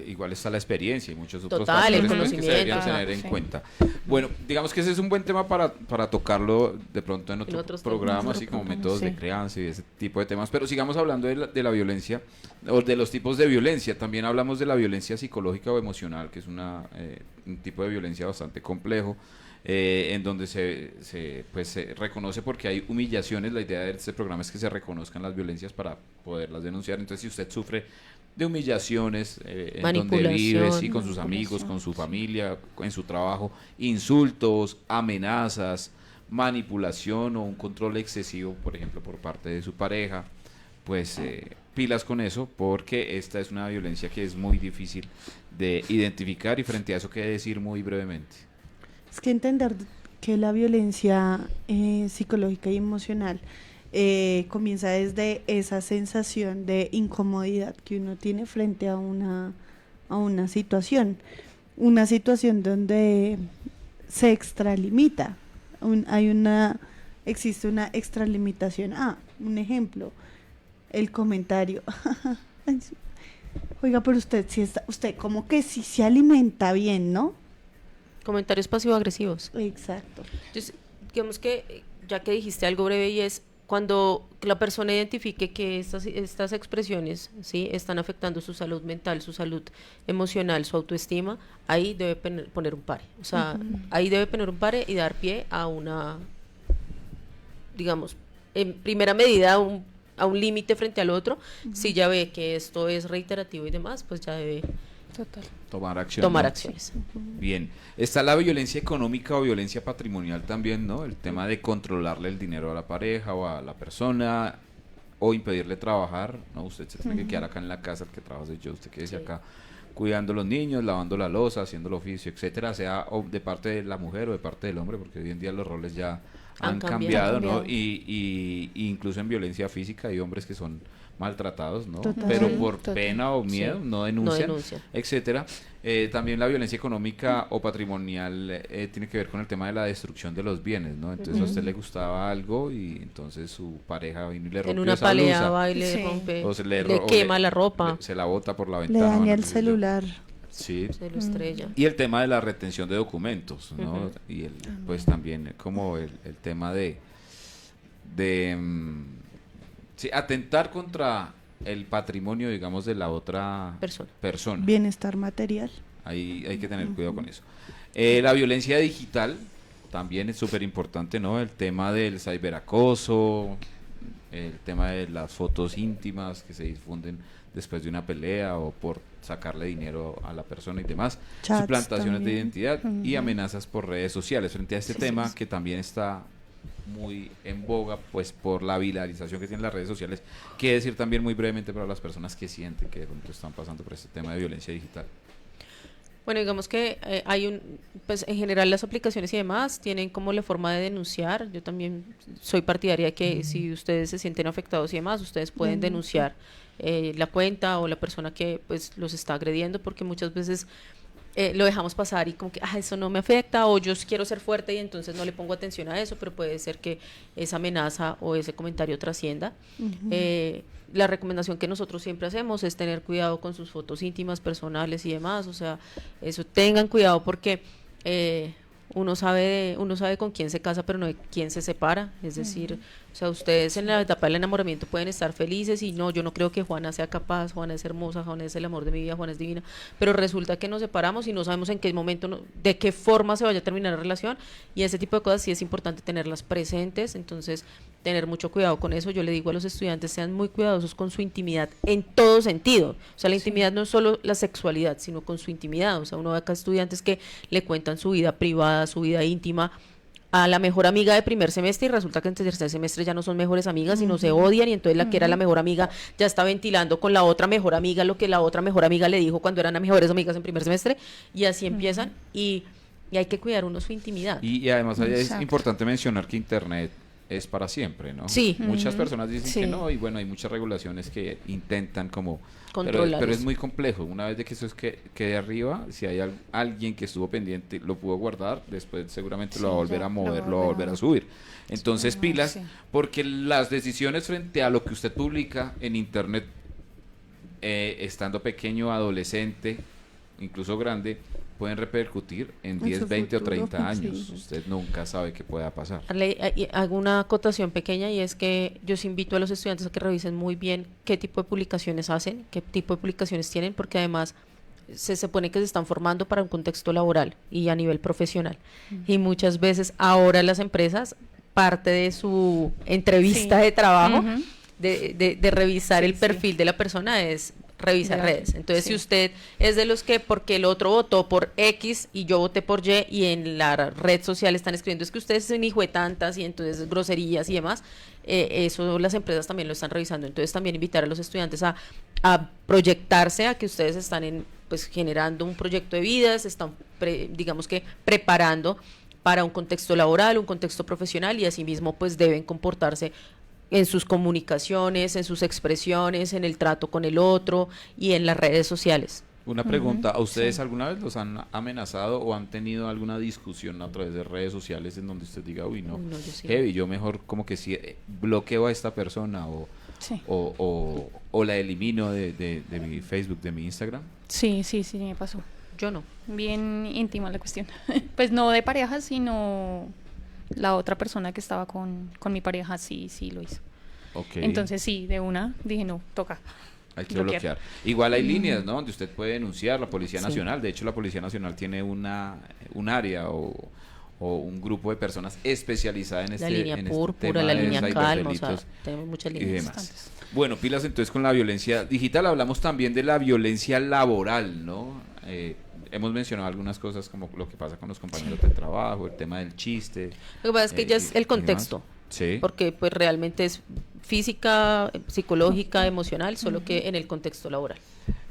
igual está la experiencia y muchos otros Total, el factores que se deberían conocimiento. tener en cuenta. Bueno, digamos que ese es un buen tema para tocarlo de pronto en otro programa, así como métodos de crianza y ese tipo de temas, pero sigamos hablando de la violencia o de los tipos de violencia. También hablamos de la violencia psicológica o emocional, que es un tipo de violencia bastante complejo, en donde se reconoce porque hay humillaciones. La idea de este programa es que se reconozcan las violencias para poderlas denunciar. Entonces, si usted sufre de humillaciones en donde vive, sí, con sus amigos, con su familia, en su trabajo, insultos, amenazas, manipulación o un control excesivo, por ejemplo, por parte de su pareja, pues pilas con eso, porque esta es una violencia que es muy difícil de identificar. Y frente a eso, ¿qué decir muy brevemente? Es que entender que la violencia psicológica y emocional comienza desde esa sensación de incomodidad que uno tiene frente a una situación donde se extralimita, existe una extralimitación. Un ejemplo, el comentario, oiga, pero usted como que sí se alimenta bien, ¿no? Comentarios pasivo-agresivos. Exacto. Entonces, digamos que, ya que dijiste algo breve, y es cuando la persona identifique que estas expresiones, ¿sí?, están afectando su salud mental, su salud emocional, su autoestima, ahí debe poner un pare. O sea, ahí debe poner un pare y dar pie a una, digamos, en primera medida, a un límite frente al otro. Si ya ve que esto es reiterativo y demás, pues ya debe tomar acciones. Bien, está la violencia económica o violencia patrimonial también, ¿no? El tema de controlarle el dinero a la pareja o a la persona o impedirle trabajar, ¿no? Usted se tiene que quedar acá en la casa, el que trabaja soy yo, usted quédese acá cuidando a los niños, lavando la loza, haciendo el oficio, etcétera, sea o de parte de la mujer o de parte del hombre, porque hoy en día los roles ya han cambiado, ¿no? cambiado. Y incluso en violencia física hay hombres que son maltratados, ¿no? Total. Pero Sí, por total. pena o miedo Sí. no denuncian, denuncian. etcétera. También la violencia económica o patrimonial tiene que ver con el tema de la destrucción de los bienes, ¿no? Entonces a usted le gustaba algo y entonces su pareja vino y le rompió En una esa pelea blusa, va y le Sí. rompe, o se le o quema la ropa, se la bota por la Le ventana. daña bueno, el qué sé yo. celular. Sí. se lo estrella. Y el tema de la retención de documentos, ¿no? Ujú. Y pues también como el tema de sí, atentar contra el patrimonio, digamos, de la otra Persona. Bienestar material. Ahí hay que tener cuidado con eso. La violencia digital también es súper importante, ¿no? El tema del ciberacoso, el tema de las fotos íntimas que se difunden después de una pelea o por sacarle dinero a la persona y demás, Chats suplantaciones de también. identidad y Ujú. amenazas por redes sociales. Frente a este tema que también está muy en boga, pues por la viralización que tienen las redes sociales, qué decir también muy brevemente para las personas que sienten que de pronto están pasando por este tema de violencia digital. Bueno, digamos que pues en general las aplicaciones y demás tienen como la forma de denunciar. Yo también soy partidaria de que si ustedes se sienten afectados y demás, ustedes pueden denunciar la cuenta o la persona que pues los está agrediendo, porque muchas veces lo dejamos pasar y como que eso no me afecta, o yo quiero ser fuerte y entonces no le pongo atención a eso, pero puede ser que esa amenaza o ese comentario trascienda. La recomendación que nosotros siempre hacemos es tener cuidado con sus fotos íntimas, personales y demás, o sea, eso tengan cuidado porque uno sabe con quién se casa, pero no de quién se separa, es decir, o sea, ustedes en la etapa del enamoramiento pueden estar felices y no, yo no creo que Juana sea capaz, Juana es hermosa, Juana es el amor de mi vida, Juana es divina, pero resulta que nos separamos y no sabemos en qué momento, de qué forma se vaya a terminar la relación, y ese tipo de cosas sí es importante tenerlas presentes, entonces tener mucho cuidado con eso. Yo le digo a los estudiantes, sean muy cuidadosos con su intimidad en todo sentido, o sea, la intimidad no es solo la sexualidad, sino con su intimidad, o sea, uno ve acá estudiantes que le cuentan su vida privada, su vida íntima a la mejor amiga de primer semestre y resulta que en tercer semestre ya no son mejores amigas, sino se odian, y entonces la que era la mejor amiga ya está ventilando con la otra mejor amiga lo que la otra mejor amiga le dijo cuando eran las mejores amigas en primer semestre, y así empiezan, y hay que cuidar uno su intimidad. Y además es Exacto. importante mencionar que Internet es para siempre, ¿no? Sí. Muchas personas dicen Sí. que no, y bueno, hay muchas regulaciones que intentan como Controlar pero es eso. muy complejo. Una vez de que eso quede arriba, si hay alguien que estuvo pendiente, lo pudo guardar, después seguramente lo va a volver ya, a lo mover, va lo va a volver a subir. Entonces, Sí, pilas, sí. porque las decisiones frente a lo que usted publica en Internet, estando pequeño, adolescente, incluso grande, pueden repercutir en En 10, su 20 o futuro, 30 años. sí. Usted nunca sabe qué pueda pasar. Hago una acotación pequeña, y es que yo sí invito a los estudiantes a que revisen muy bien qué tipo de publicaciones hacen, qué tipo de publicaciones tienen, porque además se supone que se están formando para un contexto laboral y a nivel profesional. Y muchas veces ahora las empresas, parte de su entrevista Sí. de trabajo, Ujú. de revisar el Sí. perfil de la persona es revisar Ya, redes. Entonces, sí. si usted es de los que porque el otro votó por X y yo voté por Y, y en la red social están escribiendo es que usted es un hijo de tantas y entonces groserías y demás, eso las empresas también lo están revisando. Entonces, también invitar a los estudiantes a proyectarse, a que ustedes están pues generando un proyecto de vida, se están digamos que preparando para un contexto laboral, un contexto profesional, y asimismo pues deben comportarse en sus comunicaciones, en sus expresiones, en el trato con el otro y en las redes sociales. Una pregunta, ¿a ustedes alguna vez los han amenazado o han tenido alguna discusión a través de redes sociales en donde usted diga, uy, no, No, yo sí. heavy, yo mejor como que sí, bloqueo a esta persona Sí. o la elimino de mi Facebook, de mi Instagram? Sí, me pasó. Yo no. Bien íntima la cuestión. Pues no de pareja, sino la otra persona que estaba con mi pareja sí lo hizo. Ok. Entonces sí, de una dije no, toca. Hay que bloquear. bloquear. Igual hay líneas, ¿no? Donde usted puede denunciar, la Policía Sí. Nacional. De hecho, la Policía Nacional tiene un área o un grupo de personas especializada en La línea en este púrpura, tema la de línea calma, o sea, ciberdelitos tenemos muchas y líneas. demás. Bastantes. Bueno, pilas entonces con la violencia digital. Hablamos también de la violencia laboral, ¿no? Hemos mencionado algunas cosas como lo que pasa con los compañeros de trabajo, el tema del chiste. Lo que pasa es que ya es el y contexto, demás. Sí. porque pues realmente es física, psicológica, emocional, solo que en el contexto laboral.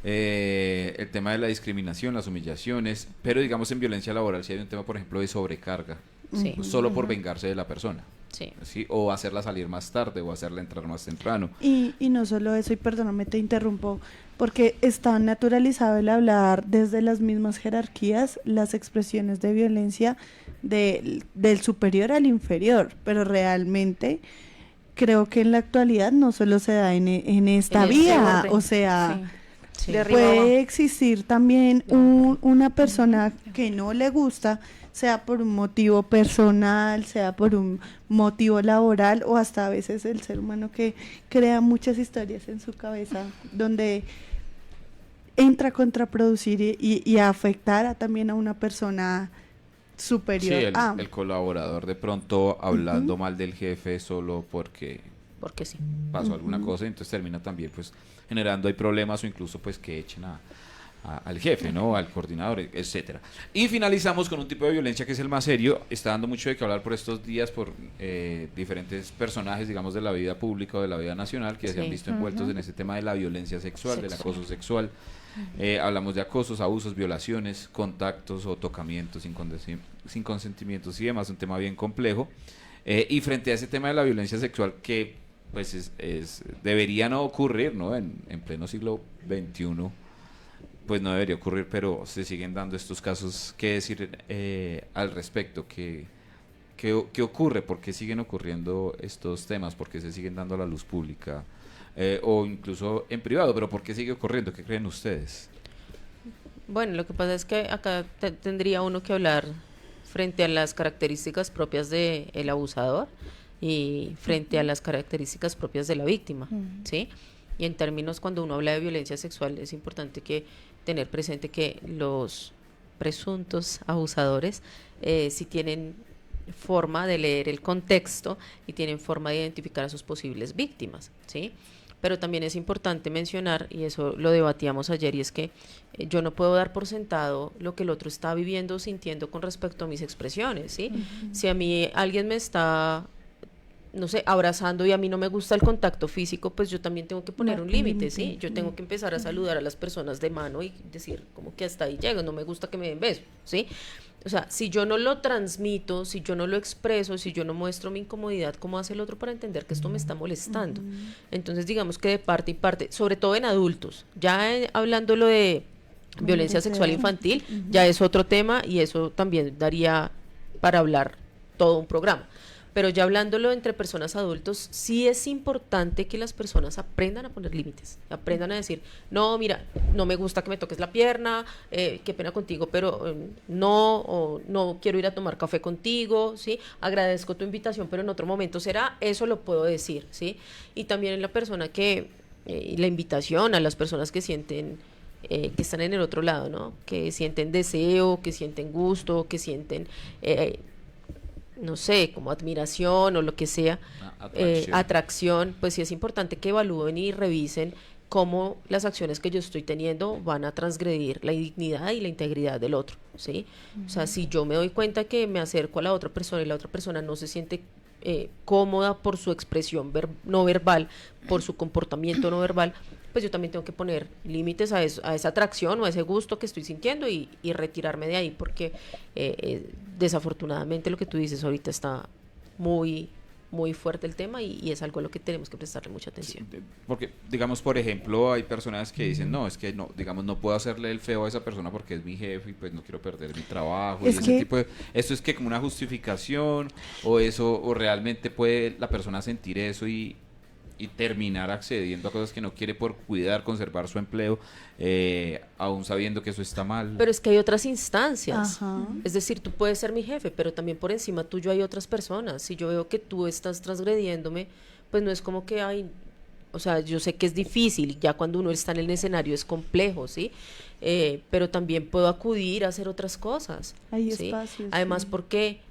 El tema de la discriminación, las humillaciones, pero digamos en violencia laboral si hay un tema, por ejemplo, de sobrecarga, Sí. solo por vengarse de la persona. Sí. ¿sí? O hacerla salir más tarde o hacerla entrar más temprano. Y no solo eso, y perdóname, te interrumpo, porque está naturalizado el hablar desde las mismas jerarquías, las expresiones de violencia del superior al inferior, pero realmente creo que en la actualidad no solo se da en esta En este vía, orden. o sea... Sí. Sí. De arriba abajo. Puede existir también una persona que no le gusta, sea por un motivo personal, sea por un motivo laboral o hasta a veces el ser humano que crea muchas historias en su cabeza donde entra a contraproducir y a afectar también a una persona Sí, superior a... el colaborador de pronto hablando mal del jefe solo porque Porque sí. pasó alguna cosa, y entonces termina también pues generando ahí problemas o incluso pues que echen al jefe, ¿no? Al coordinador, etcétera. Y finalizamos con un tipo de violencia que es el más serio. Está dando mucho de qué hablar por estos días por diferentes personajes, digamos, de la vida pública o de la vida nacional que se han Sí. visto envueltos en ese tema de la violencia sexual, del Sexual. acoso sexual. Hablamos de acosos, abusos, violaciones, contactos o tocamientos sin consentimientos y demás, un tema bien complejo. Y frente a ese tema de la violencia sexual que pues debería no ocurrir, ¿no? En pleno siglo XXI, pues no debería ocurrir, pero se siguen dando estos casos. ¿Qué decir al respecto? ¿Qué ocurre? ¿Por qué siguen ocurriendo estos temas? ¿Por qué se siguen dando a la luz pública? O incluso en privado, pero ¿por qué sigue ocurriendo? ¿Qué creen ustedes? Bueno, lo que pasa es que acá tendría uno que hablar frente a las características propias del abusador y frente a las características propias de la víctima, ¿sí? Y en términos, cuando uno habla de violencia sexual, es importante tener presente que los presuntos abusadores sí tienen forma de leer el contexto y tienen forma de identificar a sus posibles víctimas, ¿sí? Pero también es importante mencionar, y eso lo debatíamos ayer, y es que yo no puedo dar por sentado lo que el otro está viviendo o sintiendo con respecto a mis expresiones, ¿sí? Si a mí alguien me está, no sé, abrazando y a mí no me gusta el contacto físico, pues yo también tengo que poner Marca un un límite, ¿sí? límite. Yo tengo que empezar a saludar a las personas de mano y decir como que hasta ahí llego, no me gusta que me den besos, ¿sí? O sea, si yo no lo transmito, si yo no lo expreso, si yo no muestro mi incomodidad, ¿cómo hace el otro para entender que esto me está molestando? Entonces, digamos que de parte y parte, sobre todo en adultos, ya hablando lo de violencia sexual infantil, ya es otro tema y eso también daría para hablar todo un programa. Pero ya hablándolo entre personas adultos, sí es importante que las personas aprendan a poner límites, aprendan a decir, no, mira, no me gusta que me toques la pierna, qué pena contigo, pero no, o no quiero ir a tomar café contigo, ¿sí? Agradezco tu invitación, pero en otro momento será, eso lo puedo decir, ¿sí? Y también en la persona la invitación a las personas que sienten, que están en el otro lado, ¿no? Que sienten deseo, que sienten gusto, que sienten... no sé, como admiración o lo que sea, atracción, pues sí es importante que evalúen y revisen cómo las acciones que yo estoy teniendo van a transgredir la dignidad y la integridad del otro, ¿sí? O sea, si yo me doy cuenta que me acerco a la otra persona y la otra persona no se siente cómoda por su expresión no verbal, por su comportamiento no verbal, pues yo también tengo que poner límites a esa atracción o a ese gusto que estoy sintiendo y retirarme de ahí, porque desafortunadamente lo que tú dices ahorita está muy, muy fuerte el tema y es algo a lo que tenemos que prestarle mucha atención. Porque, digamos, por ejemplo, hay personas que dicen, no, es que no, digamos, no puedo hacerle el feo a esa persona porque es mi jefe y pues no quiero perder mi trabajo. Es y que- ese tipo de, ¿esto es que como una justificación o realmente puede la persona sentir eso y terminar accediendo a cosas que no quiere por cuidar, conservar su empleo, aún sabiendo que eso está mal? Pero es que hay otras instancias. Ajá. Es decir, tú puedes ser mi jefe, pero también por encima tuyo hay otras personas. Si yo veo que tú estás transgrediéndome, pues no es como que hay, o sea, yo sé que es difícil, ya cuando uno está en el escenario es complejo, ¿sí? Pero también puedo acudir a hacer otras cosas. Hay ¿sí? espacios, Además, sí. porque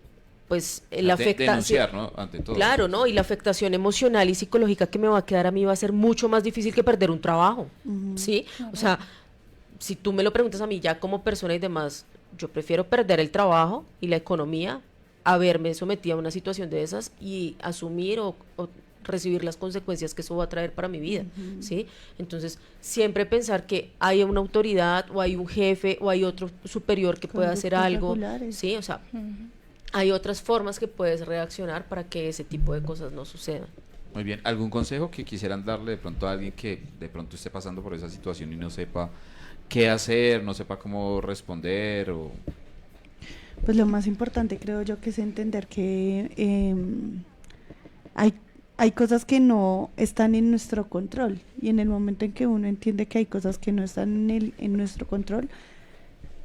pues la afectación, denunciar, ¿no? Ante todo. claro, ¿no? Y la afectación emocional y psicológica que me va a quedar a mí va a ser mucho más difícil que perder un trabajo, ¿sí? O sea, si tú me lo preguntas a mí ya como persona y demás, yo prefiero perder el trabajo y la economía a verme sometida a una situación de esas y asumir o recibir las consecuencias que eso va a traer para mi vida, ¿sí? Entonces, siempre pensar que hay una autoridad o hay un jefe o hay otro superior que pueda hacer Conductas algo, regulares. ¿sí? O sea, hay otras formas que puedes reaccionar para que ese tipo de cosas no sucedan. Muy bien, ¿algún consejo que quisieran darle de pronto a alguien que de pronto esté pasando por esa situación y no sepa qué hacer, no sepa cómo responder? Pues lo más importante creo yo que es entender que hay cosas que no están en nuestro control, y en el momento en que uno entiende que hay cosas que no están en nuestro control,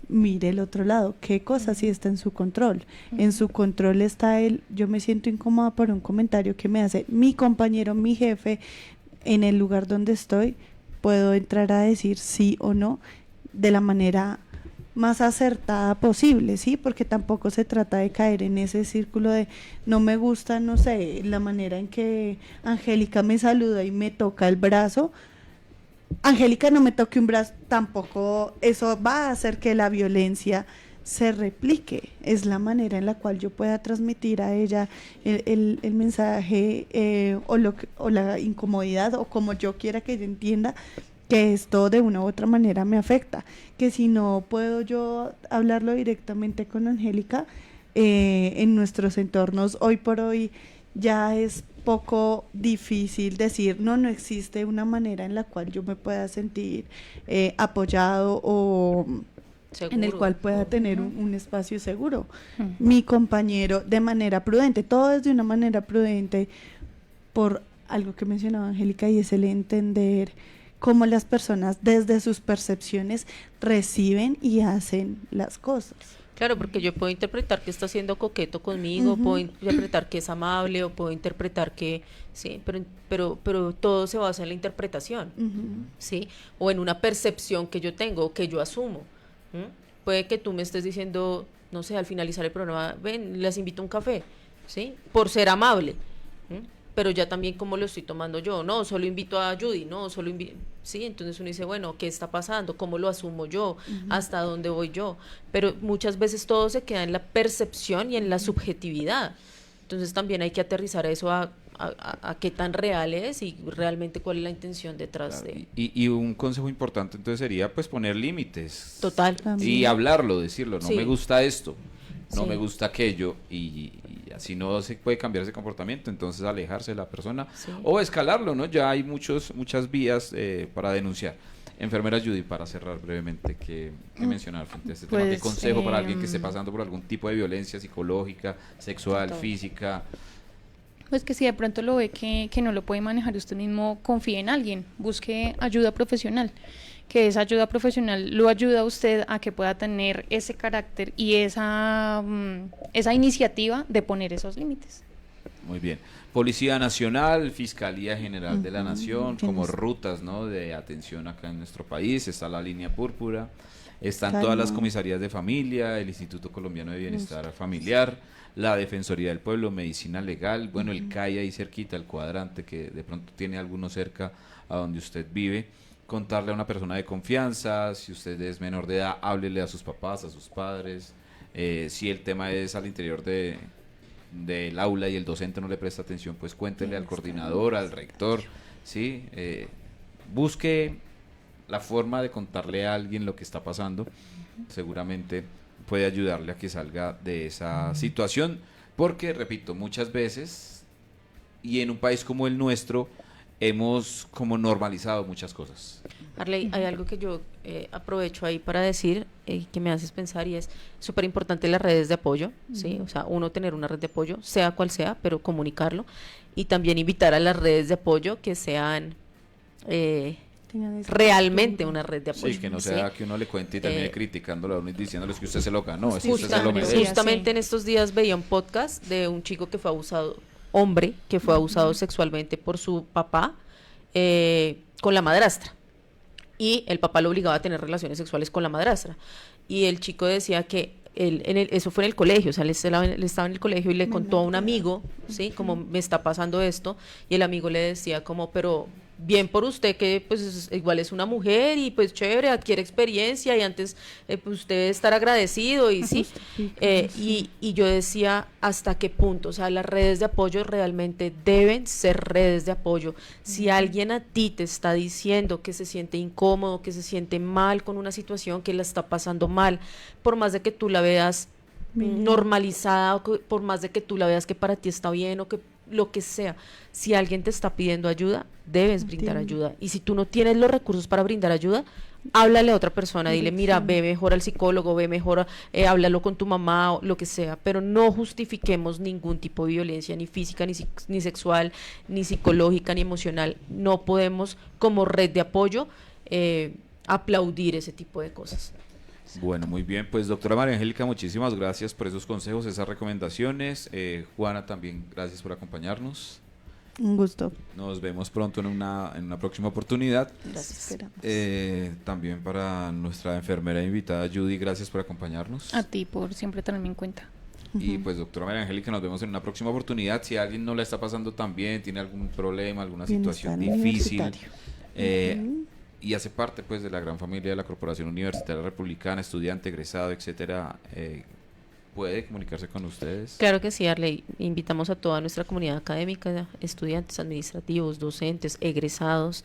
mire el otro lado, qué cosa sí está en su control. En su control está yo me siento incómoda por un comentario que me hace mi compañero, mi jefe, en el lugar donde estoy, puedo entrar a decir sí o no de la manera más acertada posible, ¿sí? Porque tampoco se trata de caer en ese círculo de no me gusta, no sé, la manera en que Angélica me saluda y me toca el brazo. Angélica no me toque un brazo, tampoco eso va a hacer que la violencia se replique. Es la manera en la cual yo pueda transmitir a ella el mensaje o la incomodidad, o como yo quiera que ella entienda que esto de una u otra manera me afecta, que si no puedo yo hablarlo directamente con Angélica, en nuestros entornos hoy por hoy ya es poco difícil decir no existe una manera en la cual yo me pueda sentir apoyado o Seguro. en el cual pueda tener un espacio seguro. Mi compañero, de manera prudente, todo es de una manera prudente, por algo que mencionaba Angélica, y es el entender cómo las personas desde sus percepciones reciben y hacen las cosas. Claro, porque yo puedo interpretar que está siendo coqueto conmigo, puedo interpretar que es amable, o puedo interpretar que sí, pero todo se basa en la interpretación, sí, o en una percepción que yo tengo, que yo asumo. Puede que tú me estés diciendo, no sé, al finalizar el programa, ven, les invito a un café, sí, por ser amable. Pero ya también cómo lo estoy tomando yo, no, solo invito a Judy, no, solo invito, sí, entonces uno dice, bueno, ¿qué está pasando? ¿Cómo lo asumo yo? ¿Hasta dónde voy yo? Pero muchas veces todo se queda en la percepción y en la subjetividad, entonces también hay que aterrizar eso a qué tan real es y realmente cuál es la intención detrás. Claro, de... y un consejo importante entonces sería pues poner límites. Total. Y hablarlo, decirlo, no Sí. me gusta esto, no Sí. me gusta aquello, y así no se puede cambiar ese comportamiento, entonces alejarse de la persona o escalarlo, ¿no? Ya hay muchas vías para denunciar. Enfermera Judy, para cerrar brevemente, ¿qué mencionar frente a este tema? ¿Qué consejo para alguien que esté pasando por algún tipo de violencia psicológica, sexual, física? Pues que si de pronto lo ve que no lo puede manejar usted mismo, confíe en alguien, busque ayuda profesional, que esa ayuda profesional lo ayuda a usted a que pueda tener ese carácter y esa iniciativa de poner esos límites. Muy bien. Policía Nacional, Fiscalía General de la Nación, como rutas, ¿no?, de atención acá en nuestro país. Está la Línea Púrpura, están todas las comisarías de familia, el Instituto Colombiano de Bienestar Familiar, la Defensoría del Pueblo, Medicina Legal, bueno, el CAI ahí cerquita, el cuadrante, que de pronto tiene alguno cerca a donde usted vive. Contarle a una persona de confianza, si usted es menor de edad, háblele a sus papás, a sus padres. Si el tema es al interior del aula y el docente no le presta atención, pues cuéntele al coordinador, al rector, ¿sí? Busque la forma de contarle a alguien lo que está pasando, seguramente puede ayudarle a que salga de esa situación, porque, repito, muchas veces, y en un país como el nuestro, hemos como normalizado muchas cosas. Arley, hay algo que yo aprovecho ahí para decir, que me haces pensar, y es súper importante las redes de apoyo, ¿sí? O sea, uno tener una red de apoyo, sea cual sea, pero comunicarlo, y también invitar a las redes de apoyo que sean realmente una red de apoyo. Sí, que no sea que uno le cuente y termine criticándolo a uno y diciéndole que usted se lo ganó, es que usted se lo Justamente, merece. justamente en estos días veía un podcast de un chico que fue abusado, hombre que fue abusado sexualmente por su papá con la madrastra, y el papá lo obligaba a tener relaciones sexuales con la madrastra, y el chico decía que eso fue en el colegio, o sea, él estaba en el colegio y le contó a un amigo, ¿sí? Como me está pasando esto, y el amigo le decía como, pero bien por usted, que pues igual es una mujer y pues chévere, adquiere experiencia, y antes pues usted debe estar agradecido, y sí, y yo decía, ¿hasta qué punto? O sea, las redes de apoyo realmente deben ser redes de apoyo. Si alguien a ti te está diciendo que se siente incómodo, que se siente mal con una situación, que la está pasando mal, por más de que tú la veas normalizada, o por más de que tú la veas que para ti está bien o que lo que sea. Si alguien te está pidiendo ayuda, debes brindar ayuda. Y si tú no tienes los recursos para brindar ayuda, háblale a otra persona, dile, mira, ve mejor al psicólogo, ve mejor, háblalo con tu mamá o lo que sea, pero no justifiquemos ningún tipo de violencia, ni física, ni sexual, ni psicológica, ni emocional. No podemos, como red de apoyo, aplaudir ese tipo de cosas. Bueno, muy bien, pues doctora María Angélica, muchísimas gracias por esos consejos, esas recomendaciones. Juana, también gracias por acompañarnos. Un gusto. Nos vemos pronto en una próxima oportunidad. Gracias. También para nuestra enfermera invitada Judy, gracias por acompañarnos. A ti por siempre tenerme en cuenta. Y pues doctora María Angélica, nos vemos en una próxima oportunidad. Si alguien no la está pasando tan bien, tiene algún problema, alguna situación difícil, y hace parte pues de la gran familia de la Corporación Universitaria Republicana, estudiante, egresado, etcétera, ¿puede comunicarse con ustedes? Claro que sí, Arley. Invitamos a toda nuestra comunidad académica, estudiantes, administrativos, docentes, egresados,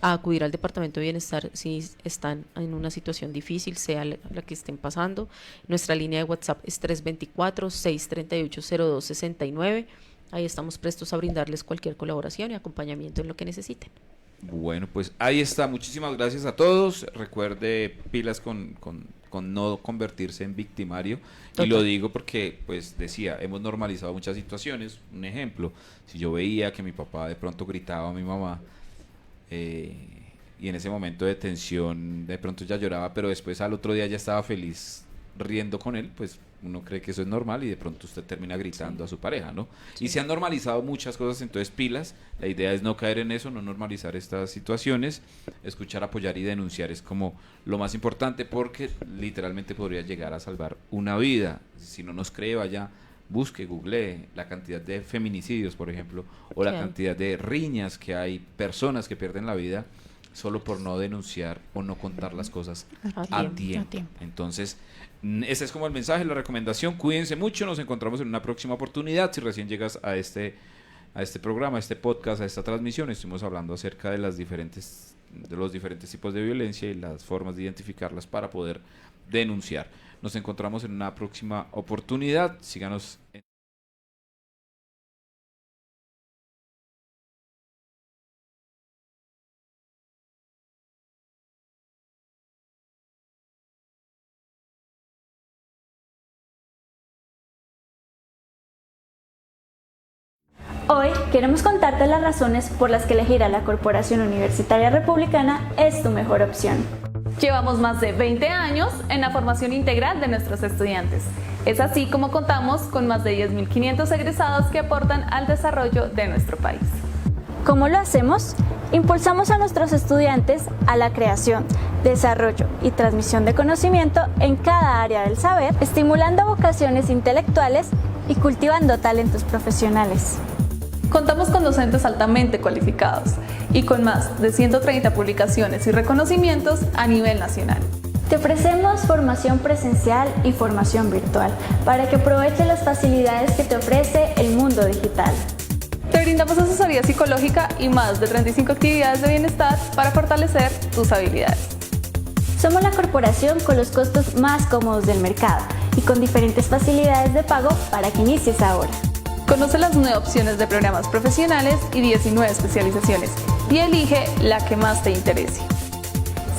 a acudir al Departamento de Bienestar si están en una situación difícil, sea la que estén pasando. Nuestra línea de WhatsApp es 324-638-0269. Ahí estamos prestos a brindarles cualquier colaboración y acompañamiento en lo que necesiten. Bueno, pues ahí está. Muchísimas gracias a todos. Recuerde, pilas con no convertirse en victimario. Total. Y lo digo porque, pues decía, hemos normalizado muchas situaciones. Un ejemplo, si yo veía que mi papá de pronto gritaba a mi mamá, y en ese momento de tensión de pronto ya lloraba, pero después al otro día ya estaba feliz riendo con él, pues uno cree que eso es normal y de pronto usted termina gritando a su pareja, ¿no? Sí. Y se han normalizado muchas cosas, entonces pilas. La idea es no caer en eso, no normalizar estas situaciones. Escuchar, apoyar y denunciar es como lo más importante, porque literalmente podría llegar a salvar una vida. Si no nos cree, vaya, busque, googlee la cantidad de feminicidios, por ejemplo, o la cantidad de riñas que hay, personas que pierden la vida solo por no denunciar o no contar las cosas a tiempo. Entonces, ese es como el mensaje, la recomendación. Cuídense mucho, nos encontramos en una próxima oportunidad. Si recién llegas a este programa, a este podcast, a esta transmisión, estuvimos hablando acerca de los diferentes tipos de violencia y las formas de identificarlas para poder denunciar. Nos encontramos en una próxima oportunidad. Síganos en Hoy queremos contarte las razones por las que elegir a la Corporación Universitaria Republicana es tu mejor opción. Llevamos más de 20 años en la formación integral de nuestros estudiantes. Es así como contamos con más de 10.500 egresados que aportan al desarrollo de nuestro país. ¿Cómo lo hacemos? Impulsamos a nuestros estudiantes a la creación, desarrollo y transmisión de conocimiento en cada área del saber, estimulando vocaciones intelectuales y cultivando talentos profesionales. Contamos con docentes altamente cualificados y con más de 130 publicaciones y reconocimientos a nivel nacional. Te ofrecemos formación presencial y formación virtual para que aproveches las facilidades que te ofrece el mundo digital. Te brindamos asesoría psicológica y más de 35 actividades de bienestar para fortalecer tus habilidades. Somos la corporación con los costos más cómodos del mercado y con diferentes facilidades de pago para que inicies ahora. Conoce las 9 opciones de programas profesionales y 19 especializaciones y elige la que más te interese.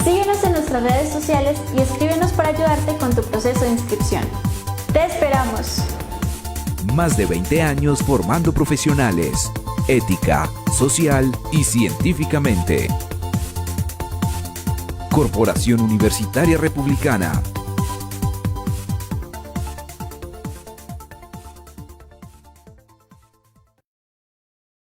Síguenos en nuestras redes sociales y escríbenos para ayudarte con tu proceso de inscripción. ¡Te esperamos! Más de 20 años formando profesionales, ética, social y científicamente. Corporación Universitaria Republicana.